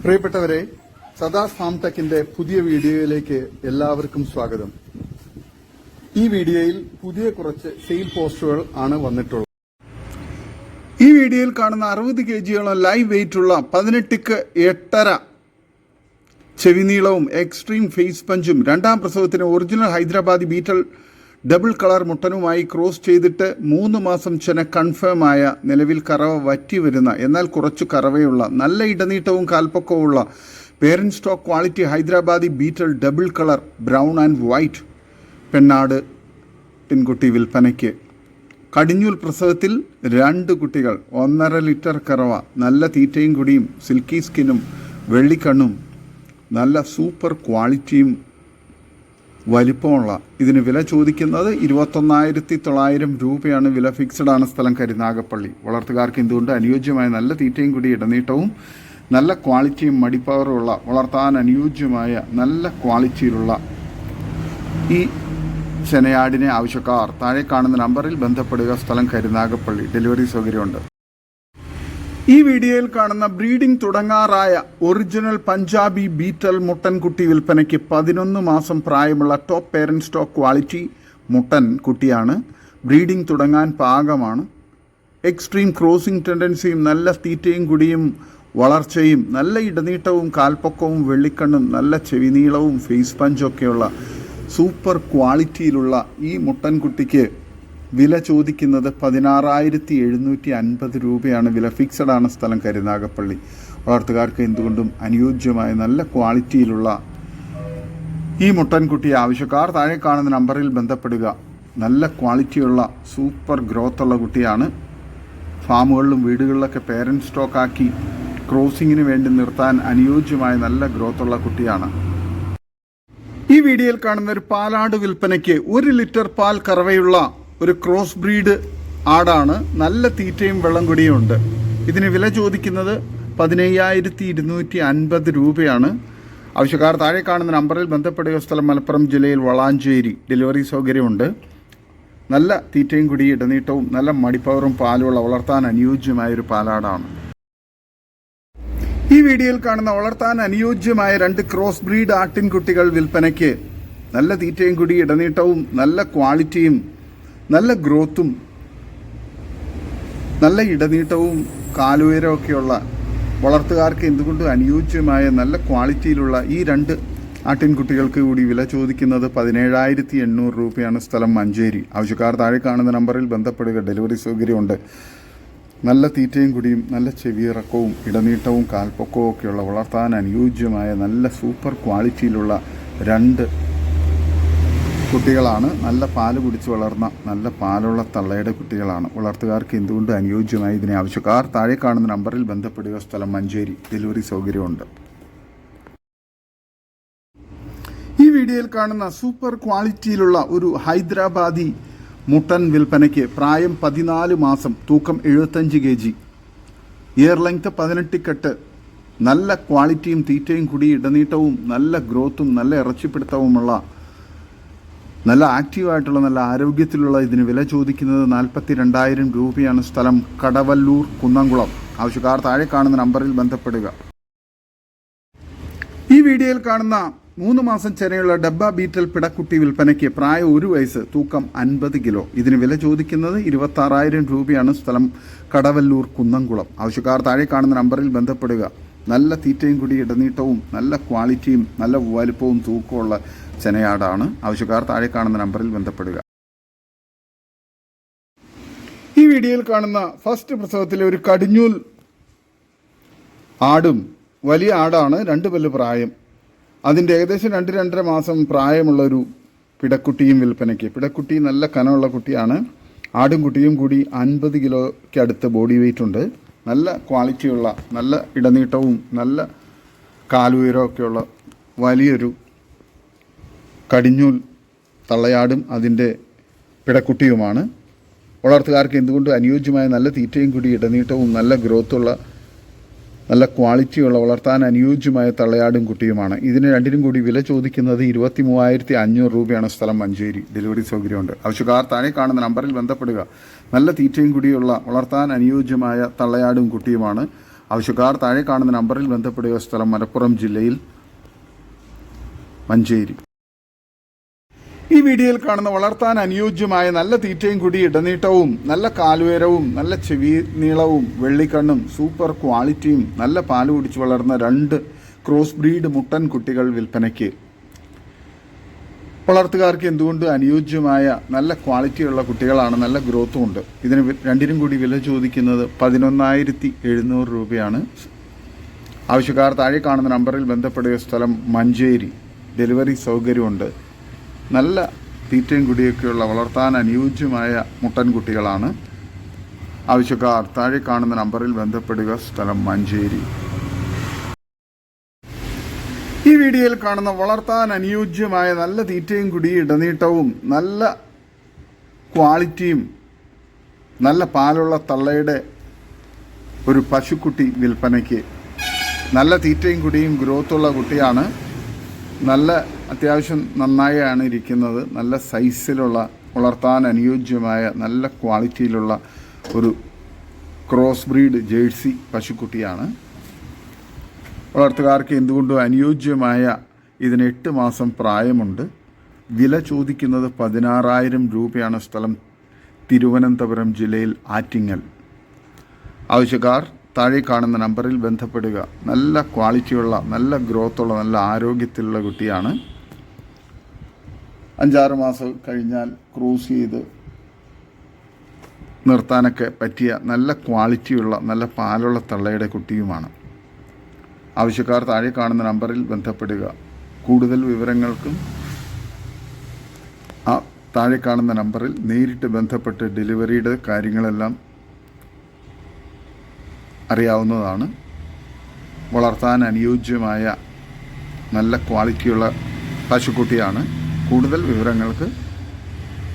പ്രിയപ്പെട്ടവരെ, സദാസ് ഫാം ടെക്കിന്റെ പുതിയ വീഡിയോയിലേക്ക് എല്ലാവർക്കും സ്വാഗതം. ഈ വീഡിയോയിൽ പുതിയ കുറച്ച് സെയിൽ പോസ്റ്റുകൾ ആണ് വന്നിട്ടുള്ളത്. ഈ വീഡിയോയിൽ കാണുന്ന 60 kgയോളം ലൈവ് വെയിറ്റുള്ള 18-8.5 ചെവിനീളവും എക്സ്ട്രീം ഫേസ് പഞ്ചും രണ്ടാം പ്രസവത്തിന് original Hyderabadi Beetal double colour മുട്ടനുമായി ക്രോസ് ചെയ്തിട്ട് 3 മാസം ചെന കൺഫേം ആയ, നിലവിൽ കറവ വറ്റി വരുന്ന എന്നാൽ കുറച്ചു കറവയുള്ള നല്ല ഇടനീട്ടവും കാൽപ്പൊക്കവുമുള്ള parent stock quality Hyderabadi Beetal double colour brown and white പെണ്ണാട് പെൺകുട്ടി വിൽപ്പനയ്ക്ക്. കടിഞ്ഞൂൽ പ്രസവത്തിൽ 2 കുട്ടികൾ, 1.5 ലിറ്റർ കറവ, നല്ല തീറ്റയും കുടിയും, സിൽക്കി സ്കിന്നും വെള്ളിക്കണ്ണും, നല്ല സൂപ്പർ ക്വാളിറ്റിയും വലിപ്പമുള്ള. ഇതിന് വില ചോദിക്കുന്നത് 21,900 രൂപയാണ്. വില ഫിക്സഡ് ആണ്. സ്ഥലം കരുനാഗപ്പള്ളി. വളർത്തുകാർക്ക് എന്തുകൊണ്ട് അനുയോജ്യമായ നല്ല തീറ്റയും കൂടി ഇടനീട്ടവും നല്ല ക്വാളിറ്റിയും മടിപ്പവറുള്ള, വളർത്താൻ അനുയോജ്യമായ നല്ല ക്വാളിറ്റിയിലുള്ള ഈ ചെനയാടിനെ ആവശ്യക്കാർ താഴെ കാണുന്ന നമ്പറിൽ ബന്ധപ്പെടുക. സ്ഥലം കരുനാഗപ്പള്ളി. ഡെലിവറി സൗകര്യമുണ്ട്. ഈ വീഡിയോയിൽ കാണുന്ന ബ്രീഡിംഗ് തുടങ്ങാറായ ഒറിജിനൽ പഞ്ചാബി ബീറ്റൽ മുട്ടൻകുട്ടി വിൽപ്പനയ്ക്ക് 11 മാസം പ്രായമുള്ള ടോപ്പ് പേരന്റ് സ്റ്റോക്ക് ക്വാളിറ്റി മുട്ടൻ കുട്ടിയാണ്. ബ്രീഡിംഗ് തുടങ്ങാൻ പാകമാണ്. എക്സ്ട്രീം ക്രോസിംഗ് ടെൻഡൻസിയും നല്ല തീറ്റയും കുടിയും വളർച്ചയും നല്ല ഇടനീട്ടവും കാൽപ്പൊക്കവും വെള്ളിക്കണ്ണും നല്ല ചെവിനീളവും ഫേസ് പഞ്ചൊക്കെയുള്ള സൂപ്പർ ക്വാളിറ്റിയിലുള്ള ഈ മുട്ടൻകുട്ടിക്ക് വില ചോദിക്കുന്നത് 16,750 രൂപയാണ്. വില ഫിക്സഡ് ആണ്. സ്ഥലം കരുനാഗപ്പള്ളി. വളർത്തുകാർക്ക് എന്തുകൊണ്ടും അനുയോജ്യമായ നല്ല ക്വാളിറ്റിയിലുള്ള ഈ മുട്ടൻകുട്ടി ആവശ്യക്കാർ താഴെ കാണുന്ന നമ്പറിൽ ബന്ധപ്പെടുക. നല്ല ക്വാളിറ്റിയുള്ള സൂപ്പർ ഗ്രോത്തുള്ള കുട്ടിയാണ്. ഫാമുകളിലും വീടുകളിലൊക്കെ പേരന്റ് സ്റ്റോക്കാക്കി ക്രോസിങ്ങിന് വേണ്ടി നിർത്താൻ അനുയോജ്യമായ നല്ല ഗ്രോത്തുള്ള കുട്ടിയാണ്. ഈ വീഡിയോയിൽ കാണുന്ന ഒരു പാലാട് വിൽപ്പനയ്ക്ക് 1 ലിറ്റർ പാൽ കറവയുള്ള ഒരു ക്രോസ് ബ്രീഡ് ആടാണ്. നല്ല തീറ്റയും വെള്ളം കുടിയും ഉണ്ട്. ഇതിന് വില ചോദിക്കുന്നത് 15,250 രൂപയാണ്. ആവശ്യക്കാർ താഴെ കാണുന്ന നമ്പറിൽ ബന്ധപ്പെടുക. സ്ഥലം മലപ്പുറം ജില്ലയിൽ വളാഞ്ചേരി. ഡെലിവറി സൗകര്യമുണ്ട്. നല്ല തീറ്റയും കുടി ഇടനീട്ടവും നല്ല മടിപ്പവറും പാലുള്ള, വളർത്താൻ അനുയോജ്യമായൊരു പാലാടാണ്. ഈ വീഡിയോയിൽ കാണുന്ന വളർത്താൻ അനുയോജ്യമായ 2 ക്രോസ് ബ്രീഡ് ആട്ടിൻകുട്ടികൾ വിൽപ്പനയ്ക്ക്. നല്ല തീറ്റയും കുടി ഇടനീട്ടവും നല്ല ക്വാളിറ്റിയും നല്ല ഗ്രോത്തും നല്ല ഇടനീട്ടവും കാലുയരമൊക്കെയുള്ള, വളർത്തുകാർക്ക് എന്തുകൊണ്ടും അനുയോജ്യമായ നല്ല ക്വാളിറ്റിയിലുള്ള ഈ 2 ആട്ടിൻകുട്ടികൾക്ക് കൂടി വില ചോദിക്കുന്നത് 17,800 രൂപയാണ്. സ്ഥലം മഞ്ചേരി. ആവശ്യക്കാർ താഴെ കാണുന്ന നമ്പറിൽ ബന്ധപ്പെടുക. ഡെലിവറി സൗകര്യമുണ്ട്. നല്ല തീറ്റയും കുടിയും നല്ല ചെവിയിറക്കവും ഇടനീട്ടവും കാൽപ്പൊക്കവും ഒക്കെയുള്ള, വളർത്താൻ അനുയോജ്യമായ നല്ല സൂപ്പർ ക്വാളിറ്റിയിലുള്ള 2 കുട്ടികളാണ്. നല്ല പാല് കുടിച്ച് വളർന്ന നല്ല പാലുള്ള തള്ളയുടെ കുട്ടികളാണ്. വളർത്തുകാർക്ക് എന്തുകൊണ്ട് അനുയോജ്യമായി. ഇതിനെ ആവശ്യക്കാർ താഴെ കാണുന്ന നമ്പറിൽ ബന്ധപ്പെടുക. സ്ഥലം മഞ്ചേരി. ഡെലിവറി സൗകര്യമുണ്ട്. ഈ വീഡിയോയിൽ കാണുന്ന സൂപ്പർ ക്വാളിറ്റിയിലുള്ള ഒരു ഹൈദരാബാദി മുട്ടൻ വിൽപ്പനയ്ക്ക്. പ്രായം 14 മാസം, തൂക്കം 75 kg, ഇയർ ലെങ്ത് 18 കെട്ട്, നല്ല ക്വാളിറ്റിയും തീറ്റയും കുടി ഇടനീട്ടവും നല്ല ഗ്രോത്തും നല്ല ഇറച്ചിപ്പിടുത്തവുമുള്ള, നല്ല ആക്റ്റീവായിട്ടുള്ള, നല്ല ആരോഗ്യത്തിലുള്ള. ഇതിന് വില ചോദിക്കുന്നത് 42,000 രൂപയാണ്. സ്ഥലം കടവല്ലൂർ കുന്നംകുളം. ആവശ്യക്കാർ താഴെ കാണുന്ന നമ്പറിൽ ബന്ധപ്പെടുക. ഈ വീഡിയോയിൽ കാണുന്ന 3 മാസം ചെനയുള്ള ഡബ്ബ ബീറ്റൽ പിടക്കുട്ടി വിൽപ്പനയ്ക്ക്. പ്രായം 1 വയസ്സ്, തൂക്കം 50 കിലോ. ഇതിന് വില ചോദിക്കുന്നത് 26,000 രൂപയാണ്. സ്ഥലം കടവല്ലൂർ കുന്നംകുളം. ആവശ്യക്കാർ താഴെ കാണുന്ന നമ്പറിൽ ബന്ധപ്പെടുക. നല്ല തീറ്റയും കൂടി ഇടനീട്ടവും നല്ല ക്വാളിറ്റിയും നല്ല വലുപ്പവും തൂക്കമുള്ള ചെനയാടാണ്. ആവശ്യക്കാർ താഴെ കാണുന്ന നമ്പറിൽ ബന്ധപ്പെടുക. ഈ വീഡിയോയിൽ കാണുന്ന ഫസ്റ്റ് പ്രസവത്തിലെ ഒരു കടിഞ്ഞൂൽ ആടും വലിയ ആടാണ്. 2 പല്ല് പ്രായം. അതിൻ്റെ ഏകദേശം 2-2.5 മാസം പ്രായമുള്ളൊരു പിടക്കുട്ടിയും വിൽപ്പനയ്ക്ക്. പിടക്കുട്ടി നല്ല കനമുള്ള കുട്ടിയാണ്. ആടും കുട്ടിയും കൂടി 50 കിലോയ്ക്ക് അടുത്ത് ബോഡി വെയിറ്റ് ഉണ്ട്. നല്ല ക്വാളിറ്റിയുള്ള, നല്ല ഇടനീട്ടവും നല്ല കാലുയരമൊക്കെയുള്ള വലിയൊരു കടിഞ്ഞൂൽ തള്ളയാടും അതിൻ്റെ പിടക്കുട്ടിയുമാണ്. വളർത്തുകാർക്ക് എന്തുകൊണ്ട് അനുയോജ്യമായ നല്ല തീറ്റയും കൂടി ഇടനീട്ടവും നല്ല ഗ്രോത്തുള്ള നല്ല ക്വാളിറ്റിയുള്ള വളർത്താൻ അനുയോജ്യമായ തള്ളയാടും കുട്ടിയുമാണ്. ഇതിന് രണ്ടിനും കൂടി വില ചോദിക്കുന്നത് 23,500 രൂപയാണ്. സ്ഥലം മഞ്ചേരി. ഡെലിവറി സൗകര്യമുണ്ട്. ആവശ്യക്കാർ താഴെ കാണുന്ന നമ്പറിൽ ബന്ധപ്പെടുക. നല്ല തീറ്റയും കൂടിയുള്ള വളർത്താൻ അനുയോജ്യമായ തള്ളയാടും കുട്ടിയുമാണ്. ആവശ്യക്കാർ താഴെ കാണുന്ന നമ്പറിൽ ബന്ധപ്പെടുക. സ്ഥലം മലപ്പുറം ജില്ലയിൽ മഞ്ചേരി. ഈ വീഡിയോയിൽ കാണുന്ന വളർത്താൻ അനുയോജ്യമായ നല്ല തീറ്റയും കൂടി ഇടനീട്ടവും നല്ല കാലുയരവും നല്ല ചെവി നീളവും വെള്ളിക്കണ്ണും സൂപ്പർ ക്വാളിറ്റിയും നല്ല പാല് കുടിച്ച് വളർന്ന 2 ക്രോസ് ബ്രീഡ് മുട്ടൻ കുട്ടികൾ വിൽപ്പനയ്ക്ക്. വളർത്തുകാർക്ക് എന്തുകൊണ്ട് അനുയോജ്യമായ നല്ല ക്വാളിറ്റിയുള്ള കുട്ടികളാണ്. നല്ല ഗ്രോത്തും ഉണ്ട്. ഇതിന് രണ്ടിനും കൂടി വില ചോദിക്കുന്നത് 11,700 രൂപയാണ്. ആവശ്യക്കാർ താഴെ കാണുന്ന നമ്പറിൽ ബന്ധപ്പെടുക. സ്ഥലം മഞ്ചേരി. ഡെലിവറി സൗകര്യമുണ്ട്. നല്ല തീറ്റയും കുടിയൊക്കെയുള്ള വളർത്താൻ അനുയോജ്യമായ മുട്ടൻ കുട്ടികളാണ്. ആവശ്യക്കാർ താഴെ കാണുന്ന നമ്പറിൽ ബന്ധപ്പെടുക. സ്ഥലം മഞ്ചേരി. ഈ വീഡിയോയിൽ കാണുന്ന വളർത്താൻ അനുയോജ്യമായ നല്ല തീറ്റയും കുടി ഇടനീട്ടവും നല്ല ക്വാളിറ്റിയും നല്ല പാലുള്ള തള്ളയുടെ ഒരു പശുക്കുട്ടി വിൽപ്പനയ്ക്ക്. നല്ല തീറ്റയും കുടിയും ഗ്രോത്തുള്ള കുട്ടിയാണ്. നല്ല അത്യാവശ്യം നന്നായാണ് ഇരിക്കുന്നത്. നല്ല സൈസിലുള്ള വളർത്താൻ അനുയോജ്യമായ നല്ല ക്വാളിറ്റിയിലുള്ള ഒരു ക്രോസ് ബ്രീഡ് ജേഴ്സി പശുക്കുട്ടിയാണ്. വളർത്തുകാർക്ക് എന്തുകൊണ്ടും അനുയോജ്യമായ ഇതിന് 8 മാസം പ്രായമുണ്ട്. വില ചോദിക്കുന്നത് 16,000 രൂപയാണ്. സ്ഥലം തിരുവനന്തപുരം ജില്ലയിൽ ആറ്റിങ്ങൽ. ആവശ്യക്കാർ താഴെ കാണുന്ന നമ്പറിൽ ബന്ധപ്പെടുക. നല്ല ക്വാളിറ്റിയുള്ള നല്ല ഗ്രോത്തുള്ള നല്ല ആരോഗ്യത്തിലുള്ള കുട്ടിയാണ്. 5-6 മാസം കഴിഞ്ഞാൽ ക്രൂസ് ചെയ്ത് നിർത്താനൊക്കെ പറ്റിയ നല്ല ക്വാളിറ്റിയുള്ള നല്ല പാലുള്ള തള്ളയുടെ കുട്ടിയുമാണ്. ആവശ്യക്കാർ താഴെ കാണുന്ന നമ്പറിൽ ബന്ധപ്പെടുക. കൂടുതൽ വിവരങ്ങൾക്കും താഴെ കാണുന്ന നമ്പറിൽ നേരിട്ട് ബന്ധപ്പെട്ട് ഡെലിവറിയുടെ കാര്യങ്ങളെല്ലാം അറിയാവുന്നതാണ്. വളർത്താൻ അനുയോജ്യമായ നല്ല ക്വാളിറ്റിയുള്ള പശുക്കുട്ടിയാണ്. കൂടുതൽ വിവരങ്ങൾക്ക്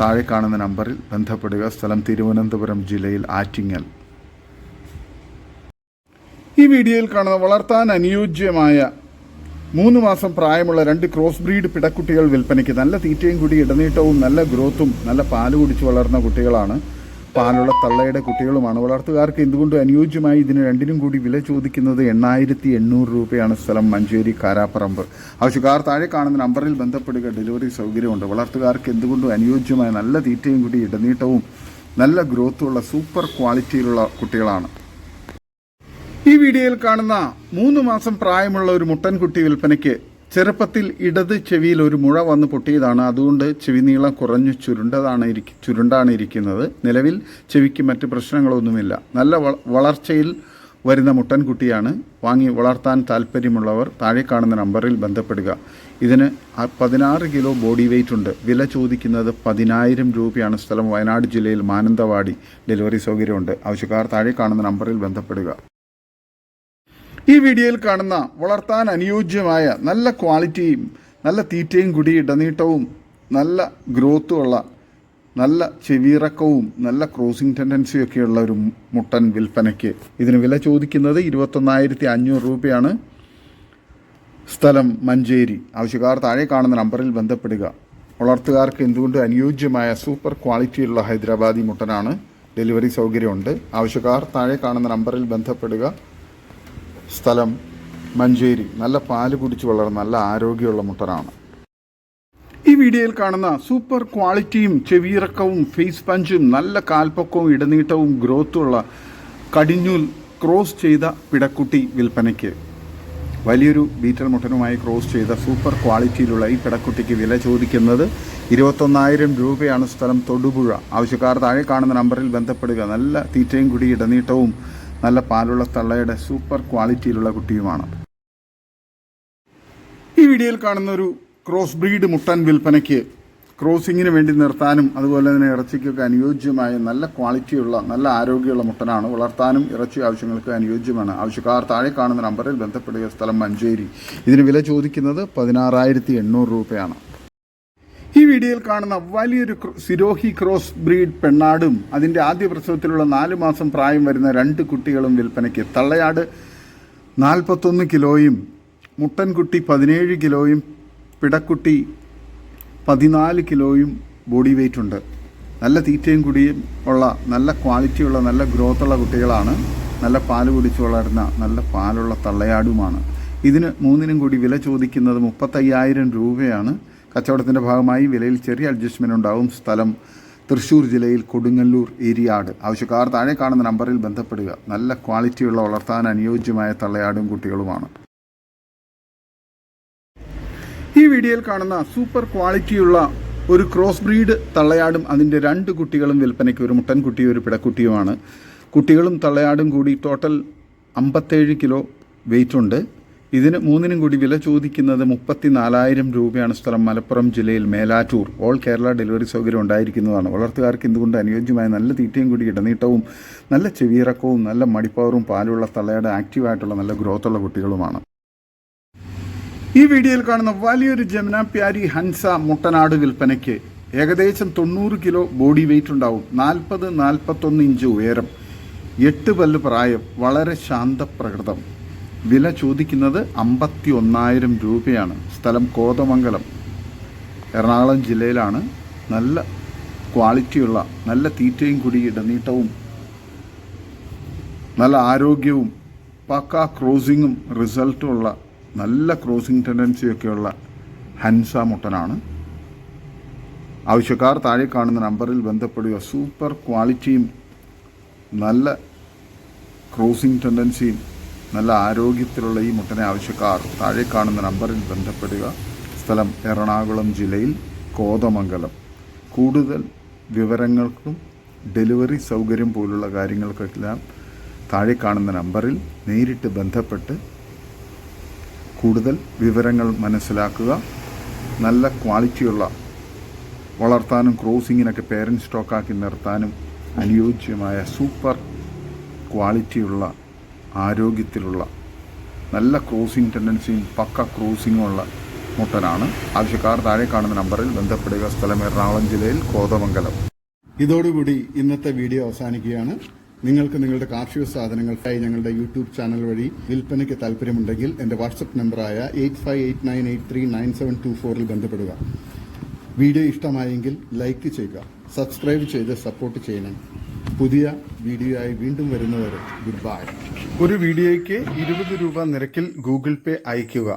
താഴെ കാണുന്ന നമ്പറിൽ ബന്ധപ്പെടുക. സ്ഥലം തിരുവനന്തപുരം ജില്ലയിൽ ആറ്റിങ്ങൽ. ഈ വീഡിയോയിൽ കാണുന്ന വളർത്താൻ അനുയോജ്യമായ 3 മാസം പ്രായമുള്ള 2 ക്രോസ് ബ്രീഡ് പിടക്കുട്ടികൾ വിൽപ്പനയ്ക്ക്. നല്ല തീറ്റയും കൂടി ഇടനീട്ടവും നല്ല ഗ്രോത്തും നല്ല പാല് കുടിച്ച് വളർന്ന കുട്ടികളാണ്. പാലുള്ള തള്ളയുടെ കുട്ടികളുമാണ്. വളർത്തുകാർക്ക് എന്തുകൊണ്ട് അനുയോജ്യമായി ഇതിന് രണ്ടിനും കൂടി വില ചോദിക്കുന്നത് 8,800 രൂപയാണ്. സ്ഥലം മഞ്ചേരി കാരാപ്പറമ്പ്. ആവശ്യക്കാർ താഴെ കാണുന്ന നമ്പറിൽ ബന്ധപ്പെടുക. ഡെലിവറി സൗകര്യമുണ്ട്. വളർത്തുകാർക്ക് എന്തുകൊണ്ടും അനുയോജ്യമായ നല്ല തീറ്റയും കൂടി ഇടനീട്ടവും നല്ല ഗ്രോത്തുള്ള സൂപ്പർ ക്വാളിറ്റിയിലുള്ള കുട്ടികളാണ്. ഈ വീഡിയോയിൽ കാണുന്ന 3 മാസം പ്രായമുള്ള ഒരു മുട്ടൻകുട്ടി വിൽപ്പനയ്ക്ക്. ചെറുപ്പത്തിൽ ഇടത് ചെവിയിൽ ഒരു മുഴ വന്ന് പൊട്ടിയതാണ്. അതുകൊണ്ട് ചെവി നീളം കുറഞ്ഞു ചുരുണ്ടാണ് ഇരിക്കുന്നത്. നിലവിൽ ചെവിക്ക് മറ്റ് പ്രശ്നങ്ങളൊന്നുമില്ല. നല്ല വളർച്ചയിൽ വരുന്ന മുട്ടൻകുട്ടിയാണ്. വാങ്ങി വളർത്താൻ താല്പര്യമുള്ളവർ താഴെ കാണുന്ന നമ്പറിൽ ബന്ധപ്പെടുക. ഇതിന് 16 കിലോ ബോഡി വെയ്റ്റ് ഉണ്ട്. വില ചോദിക്കുന്നത് 10,000 രൂപയാണ്. സ്ഥലം വയനാട് ജില്ലയിൽ മാനന്തവാടി. ഡെലിവറി സൗകര്യമുണ്ട്. ആവശ്യക്കാർ താഴെ കാണുന്ന നമ്പറിൽ ബന്ധപ്പെടുക. ഈ വീഡിയോയിൽ കാണുന്ന വളർത്താൻ അനുയോജ്യമായ നല്ല ക്വാളിറ്റിയും നല്ല തീറ്റയും കൂടി ഇടനീട്ടവും നല്ല ഗ്രോത്തുമുള്ള നല്ല ചെവിയിറക്കവും നല്ല ക്രോസിംഗ് ടെൻഡൻസിയൊക്കെയുള്ള ഒരു മുട്ടൻ വിൽപ്പനയ്ക്ക്. ഇതിന് വില ചോദിക്കുന്നത് 21,500 രൂപയാണ്. സ്ഥലം മഞ്ചേരി. ആവശ്യക്കാർ താഴെ കാണുന്ന നമ്പറിൽ ബന്ധപ്പെടുക. വളർത്തുകാർക്ക് എന്തുകൊണ്ട് അനുയോജ്യമായ സൂപ്പർ ക്വാളിറ്റിയുള്ള ഹൈദരാബാദി മുട്ടനാണ്. ഡെലിവറി സൗകര്യമുണ്ട്. ആവശ്യക്കാർ താഴെ കാണുന്ന നമ്പറിൽ ബന്ധപ്പെടുക. സ്ഥലം മഞ്ചേരി. നല്ല പാല് കുടിച്ച് വളർന്ന നല്ല ആരോഗ്യമുള്ള മുട്ടനാണ്. ഈ വീഡിയോയിൽ കാണുന്ന സൂപ്പർ ക്വാളിറ്റിയും ചെവിയിറക്കവും ഫേസ് പഞ്ചും നല്ല കാൽപ്പൊക്കവും ഇടനീട്ടവും ഗ്രോത്തുള്ള കടിഞ്ഞൂൽ ക്രോസ് ചെയ്ത പിടക്കുട്ടി വിൽപ്പനയ്ക്ക്. വലിയൊരു ബീറ്റൽ മുട്ടനുമായി ക്രോസ് ചെയ്ത സൂപ്പർ ക്വാളിറ്റിയിലുള്ള ഈ പിടക്കുട്ടിക്ക് വില ചോദിക്കുന്നത് 21,000 രൂപയാണ്. സ്ഥലം തൊടുപുഴ. ആവശ്യക്കാർ താഴെ കാണുന്ന നമ്പറിൽ ബന്ധപ്പെടുക. നല്ല തീറ്റയും കൂടി ഇടനീട്ടവും നല്ല പാലുള്ള തള്ളയുടെ സൂപ്പർ ക്വാളിറ്റിയിലുള്ള കുട്ടിയുമാണ്. ഈ വീഡിയോയിൽ കാണുന്ന ഒരു ക്രോസ് ബ്രീഡ് മുട്ടൻ വിൽപ്പനയ്ക്ക്. ക്രോസിങ്ങിന് വേണ്ടി നിർത്താനും അതുപോലെ തന്നെ ഇറച്ചിക്കൊക്കെ അനുയോജ്യമായ നല്ല ക്വാളിറ്റിയുള്ള നല്ല ആരോഗ്യമുള്ള മുട്ടനാണ്. വളർത്താനും ഇറച്ചി ആവശ്യങ്ങൾക്ക് അനുയോജ്യമാണ്. ആവശ്യക്കാർ താഴെ കാണുന്ന നമ്പറിൽ ബന്ധപ്പെടുക. സ്ഥലം മഞ്ചേരി. ഇതിന് വില ചോദിക്കുന്നത് 16,800 രൂപയാണ്. ഈ വീഡിയോയിൽ കാണുന്ന വലിയൊരു സിരോഹി ക്രോസ് ബ്രീഡ് പെണ്ണാടും അതിൻ്റെ ആദ്യ പ്രസവത്തിലുള്ള 4 മാസം പ്രായം വരുന്ന 2 കുട്ടികളും വിൽപ്പനയ്ക്ക്. തള്ളയാട് 41 കിലോയും മുട്ടൻകുട്ടി 17 കിലോയും പിടക്കുട്ടി 14 കിലോയും ബോഡി വെയ്റ്റ് ഉണ്ട്. നല്ല തീറ്റയും കുടിയും ഉള്ള നല്ല ക്വാളിറ്റിയുള്ള നല്ല ഗ്രോത്തുള്ള കുട്ടികളാണ്. നല്ല പാല് കുടിച്ച് വളരുന്ന നല്ല പാലുള്ള തള്ളയാടുമാണ്. ഇതിന് മൂന്നിനും കൂടി വില ചോദിക്കുന്നത് 35,000 രൂപയാണ്. കച്ചവടത്തിൻ്റെ ഭാഗമായി വിലയിൽ ചെറിയ അഡ്ജസ്റ്റ്മെൻ്റ് ഉണ്ടാവും. സ്ഥലം തൃശ്ശൂർ ജില്ലയിൽ കൊടുങ്ങല്ലൂർ ഏരിയാട്. ആവശ്യക്കാർ താഴെ കാണുന്ന നമ്പറിൽ ബന്ധപ്പെടുക. നല്ല ക്വാളിറ്റിയുള്ള വളർത്താൻ അനുയോജ്യമായ തള്ളയാടും കുട്ടികളുമാണ്. ഈ വീഡിയോയിൽ കാണുന്ന സൂപ്പർ ക്വാളിറ്റിയുള്ള ഒരു ക്രോസ് ബ്രീഡ് തള്ളയാടും അതിൻ്റെ 2 കുട്ടികളും വിൽപ്പനയ്ക്ക്, ഒരു മുട്ടൻകുട്ടിയും ഒരു പിടക്കുട്ടിയുമാണ്. കുട്ടികളും തള്ളയാടും കൂടി ടോട്ടൽ 57 കിലോ വെയിറ്റ് ഉണ്ട്. ഇതിന് മൂന്നിനും കൂടി വില ചോദിക്കുന്നത് 34,000 രൂപയാണ്. സ്ഥലം മലപ്പുറം ജില്ലയിൽ മേലാറ്റൂർ. ഓൾ കേരള ഡെലിവറി സൗകര്യം ഉണ്ടായിരിക്കുന്നതാണ്. വളർത്തുകാർക്ക് എന്തുകൊണ്ട് അനുയോജ്യമായ നല്ല തീറ്റയും കൂടി ഇടനീട്ടവും നല്ല ചെവിയിറക്കവും നല്ല മടിപ്പവറും പാലുള്ള തള്ളയാട് ആക്റ്റീവായിട്ടുള്ള നല്ല ഗ്രോത്തുള്ള കുട്ടികളുമാണ്. ഈ വീഡിയോയിൽ കാണുന്ന വലിയൊരു ജമുന പ്യാരി ഹൻസ മുട്ടനാട് വിൽപ്പനയ്ക്ക്. ഏകദേശം 90 കിലോ ബോഡി വെയിറ്റ് ഉണ്ടാവും. 40-41 ഇഞ്ച് ഉയരം, 8 പല്ല് പ്രായം, വളരെ ശാന്തപ്രകൃതം. വില ചോദിക്കുന്നത് 51,000 രൂപയാണ്. സ്ഥലം കോതമംഗലം, എറണാകുളം ജില്ലയിലാണ്. നല്ല ക്വാളിറ്റിയുള്ള നല്ല തീറ്റയും കൂടി ഇടനീട്ടവും നല്ല ആരോഗ്യവും പക്ക ക്രോസിങ്ങും റിസൾട്ടുമുള്ള നല്ല ക്രോസിംഗ് ടെൻഡൻസിയൊക്കെയുള്ള ഹൻസ മുട്ടനാണ്. ആവശ്യക്കാർ താഴെ കാണുന്ന നമ്പറിൽ ബന്ധപ്പെടുക. സൂപ്പർ ക്വാളിറ്റിയും നല്ല ക്രോസിംഗ് ടെൻഡൻസിയും നല്ല ആരോഗ്യത്തിലുള്ള ഈ മുട്ടനെ ആവശ്യക്കാർ താഴെ കാണുന്ന നമ്പറിൽ ബന്ധപ്പെടുക. സ്ഥലം എറണാകുളം ജില്ലയിൽ കോതമംഗലം. കൂടുതൽ വിവരങ്ങൾക്കും ഡെലിവറി സൗകര്യം പോലുള്ള കാര്യങ്ങൾക്കെല്ലാം താഴെ കാണുന്ന നമ്പറിൽ നേരിട്ട് ബന്ധപ്പെട്ട് കൂടുതൽ വിവരങ്ങൾ മനസ്സിലാക്കുക. നല്ല ക്വാളിറ്റിയുള്ള വളർത്താനും ക്രോസിങ്ങിനൊക്കെ പേരൻറ് സ്റ്റോക്കാക്കി നിർത്താനും അനുയോജ്യമായ സൂപ്പർ ക്വാളിറ്റിയുള്ള ആരോഗ്യത്തിലുള്ള നല്ല ക്രോസിംഗ് ടെൻഡൻസിയും പക്ക ക്രോസിങ്ങുമുള്ള മുട്ടനാണ്. ആവശ്യക്കാർ താഴെ കാണുന്ന നമ്പറിൽ ബന്ധപ്പെടുക. സ്ഥലം എറണാകുളം ജില്ലയിൽ കോതമംഗലം. ഇതോടുകൂടി ഇന്നത്തെ വീഡിയോ അവസാനിക്കുകയാണ്. നിങ്ങൾക്ക് നിങ്ങളുടെ കാർഷിക സാധനങ്ങൾക്കായി ഞങ്ങളുടെ യൂട്യൂബ് ചാനൽ വഴി വിൽപ്പനയ്ക്ക് താല്പര്യമുണ്ടെങ്കിൽ എൻ്റെ വാട്സപ്പ് നമ്പറായ 8589839724 ബന്ധപ്പെടുക. വീഡിയോ ഇഷ്ടമായെങ്കിൽ ലൈക്ക് ചെയ്യുക, സബ്സ്ക്രൈബ് ചെയ്ത് സപ്പോർട്ട് ചെയ്യണം. പുതിയ വീഡിയോയായി വീണ്ടും വരുന്നവരെ ഗുഡ് ബൈ. ഒരു വീഡിയോയ്ക്ക് 20 രൂപ നിരക്കിൽ ഗൂഗിൾ പേ അയയ്ക്കുക.